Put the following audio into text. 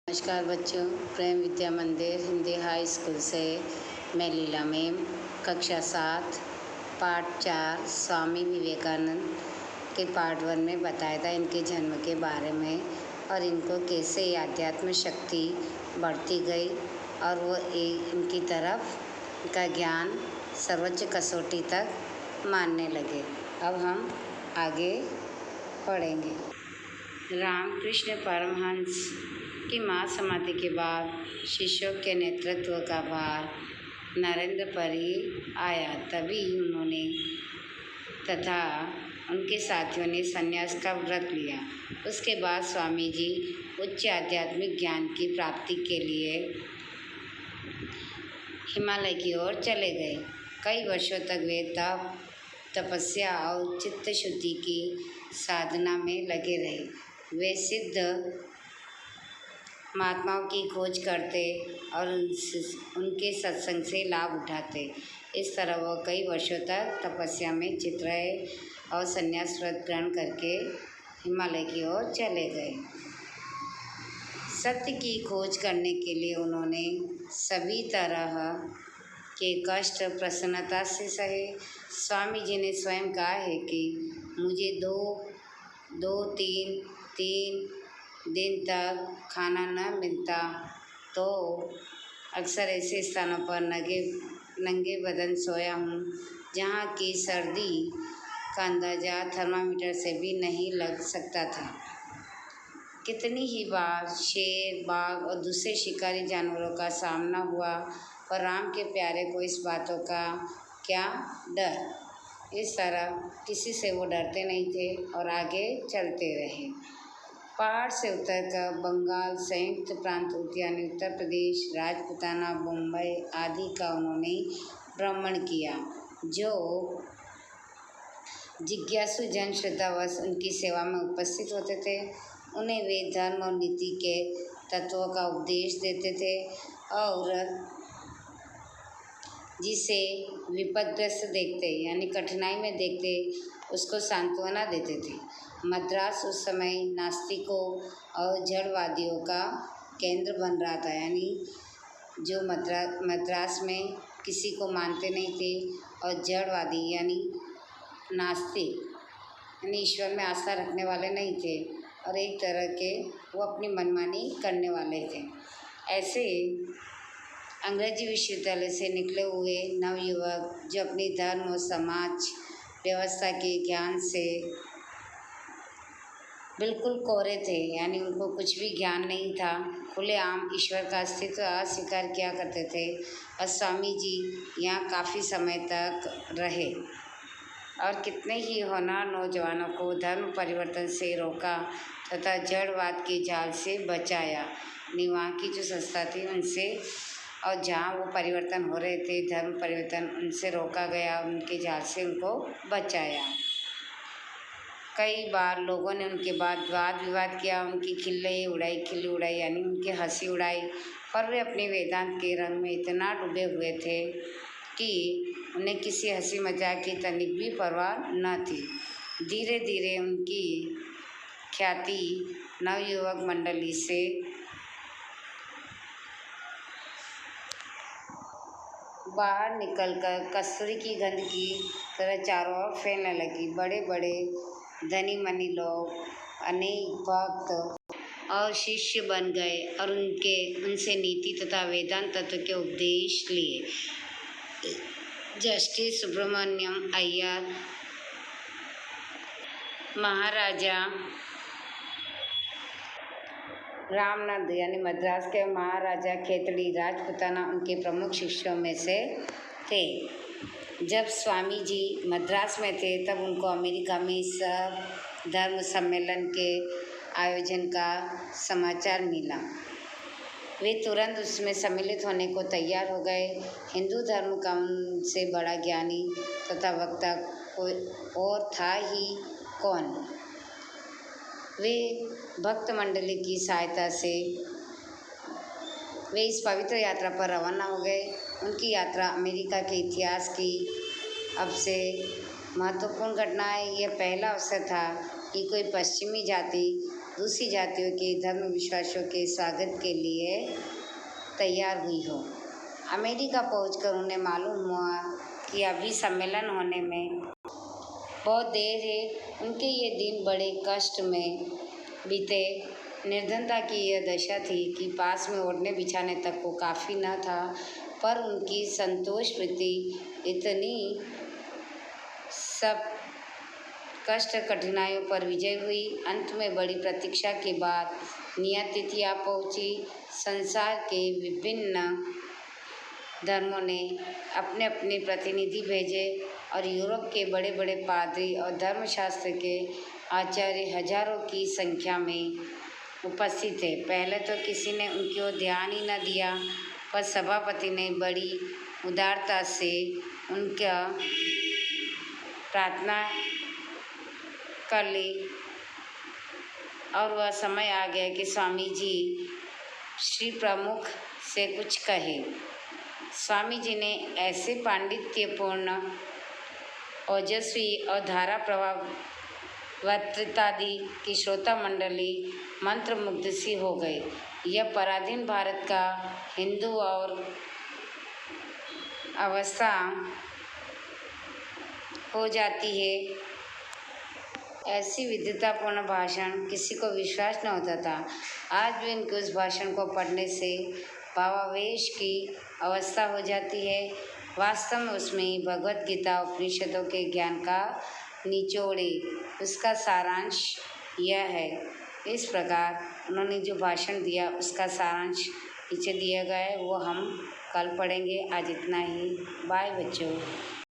नमस्कार बच्चों, प्रेम विद्या मंदिर हिंदी हाई स्कूल से मैं लीला मैम, कक्षा 7 पाठ 4 स्वामी विवेकानंद के पार्ट 1 में बताया था इनके जन्म के बारे में और इनको कैसे आध्यात्म शक्ति बढ़ती गई और वो इनकी तरफ का ज्ञान सर्वोच्च कसौटी तक मानने लगे। अब हम आगे पढ़ेंगे। रामकृष्ण परमहंस की महासमाधि के बाद शिष्यों के नेतृत्व का भार नरेंद्र पर ही आया। तभी उन्होंने तथा उनके साथियों ने संन्यास का व्रत लिया। उसके बाद स्वामी जी उच्च आध्यात्मिक ज्ञान की प्राप्ति के लिए हिमालय की ओर चले गए। कई वर्षों तक वे तप, तपस्या और चित्त शुद्धि की साधना में लगे रहे। वे सिद्ध महात्माओं की खोज करते और उनके सत्संग से लाभ उठाते। इस तरह वह कई वर्षों तक तपस्या में चित रहे और संन्यास व्रत ग्रहण करके हिमालय की ओर चले गए। सत्य की खोज करने के लिए उन्होंने सभी तरह के कष्ट प्रसन्नता से सहे। स्वामी जी ने स्वयं कहा है कि मुझे दो तीन दिन तक खाना न मिलता तो अक्सर ऐसे स्थानों पर नंगे बदन सोया हूँ जहाँ की सर्दी का अंदाज़ा थर्मामीटर से भी नहीं लग सकता था। कितनी ही बार शेर, बाघ और दूसरे शिकारी जानवरों का सामना हुआ, पर राम के प्यारे को इस बातों का क्या डर। इस तरह किसी से वो डरते नहीं थे और आगे चलते रहे। पहाड़ से उतरकर बंगाल, संयुक्त प्रांत उद्यान, उत्तर प्रदेश, राजपुताना, मुंबई आदि का उन्होंने भ्रमण किया। जो जिज्ञासु जन श्रद्धावश उनकी सेवा में उपस्थित होते थे, उन्हें वे धर्म और नीति के तत्वों का उपदेश देते थे और जिसे विपदग्रस्त देखते यानी कठिनाई में देखते उसको सांत्वना देते थे। मद्रास उस समय नास्तिकों और जड़वादियों का केंद्र बन रहा था, यानी जो मद्रास में किसी को मानते नहीं थे और जड़वादी यानी नास्तिक यानी ईश्वर में आस्था रखने वाले नहीं थे और एक तरह के वो अपनी मनमानी करने वाले थे। ऐसे अंग्रेजी विश्वविद्यालय से निकले हुए नवयुवक जो अपनी धर्म और समाज व्यवस्था के ज्ञान से बिल्कुल कोरे थे, यानी उनको कुछ भी ज्ञान नहीं था, खुलेआम ईश्वर का अस्तित्व अस्वीकार किया करते थे। और स्वामी जी यहाँ काफ़ी समय तक रहे और कितने ही होनहार नौजवानों को धर्म परिवर्तन से रोका तथा जड़वाद के जाल से बचाया। वहाँ की जो संस्था थी उनसे और जहाँ वो परिवर्तन हो रहे थे, धर्म परिवर्तन, उनसे रोका गया, उनके जाल से उनको बचाया। कई बार लोगों ने उनके बाद वाद विवाद किया, उनकी खिल्ली उड़ाई यानी उनकी हंसी उड़ाई, पर वे अपने वेदांत के रंग में इतना डूबे हुए थे कि उन्हें किसी हंसी मजाक की तनिक भी परवाह न थी। धीरे धीरे उनकी ख्याति नवयुवक मंडली से बाहर निकलकर कस्तूरी की गंध की तरह चारों ओर फैलने लगी। बड़े बड़े धनी मनी लोग, अनेक भक्त और शिष्य बन गए और उनसे नीति तथा वेदांत तत्व के उपदेश लिए। जस्टिस सुब्रमण्यम अय्यर, महाराजा रामनंद यानी मद्रास के महाराजा खेतड़ी राजपुताना उनके प्रमुख शिष्यों में से थे। जब स्वामी जी मद्रास में थे तब उनको अमेरिका में सब धर्म सम्मेलन के आयोजन का समाचार मिला। वे तुरंत उसमें सम्मिलित होने को तैयार हो गए। हिंदू धर्म का उनसे बड़ा ज्ञानी तथा वक्ता कोई और था ही कौन। वे भक्त मंडली की सहायता से वे इस पवित्र यात्रा पर रवाना हो गए। उनकी यात्रा अमेरिका के इतिहास की अब से महत्वपूर्ण घटना है। यह पहला अवसर था कि कोई पश्चिमी जाति दूसरी जातियों के धर्म विश्वासों के स्वागत के लिए तैयार हुई हो। अमेरिका पहुंचकर उन्हें मालूम हुआ कि अभी सम्मेलन होने में बहुत देर है। उनके ये दिन बड़े कष्ट में बीते। निर्धनता की यह दशा थी कि पास में ओढ़ने बिछाने तक को काफ़ी न था, पर उनकी संतोष वृत्ति इतनी सब कष्ट कठिनाइयों पर विजय हुई। अंत में बड़ी प्रतीक्षा के बाद नियत तिथि आ पहुँची। संसार के विभिन्न धर्मों ने अपने अपने प्रतिनिधि भेजे और यूरोप के बड़े बड़े पादरी और धर्मशास्त्र के आचार्य हजारों की संख्या में उपस्थित थे। पहले तो किसी ने उनकी ओर ध्यान ही न दिया, पर सभापति ने बड़ी उदारता से उनका प्रार्थना कर ली और वह समय आ गया कि स्वामी जी श्री प्रमुख से कुछ कहे। स्वामी जी ने ऐसे पांडित्यपूर्ण, ओजस्वी और धारा प्रवाह वक्तृतादि की श्रोता मंडली मंत्रमुग्ध सी हो गई। यह पराधीन भारत का हिंदू और अवस्था हो जाती है, ऐसी विद्वतापूर्ण भाषण किसी को विश्वास न होता था। आज भी उनके उस भाषण को पढ़ने से भावावेश की अवस्था हो जाती है। वास्तव में उसमें भगवत गीता उपनिषदों के ज्ञान का निचोड़े, उसका सारांश यह है। इस प्रकार उन्होंने जो भाषण दिया उसका सारांश नीचे दिया गया है, वो हम कल पढ़ेंगे। आज इतना ही। बाय बच्चों।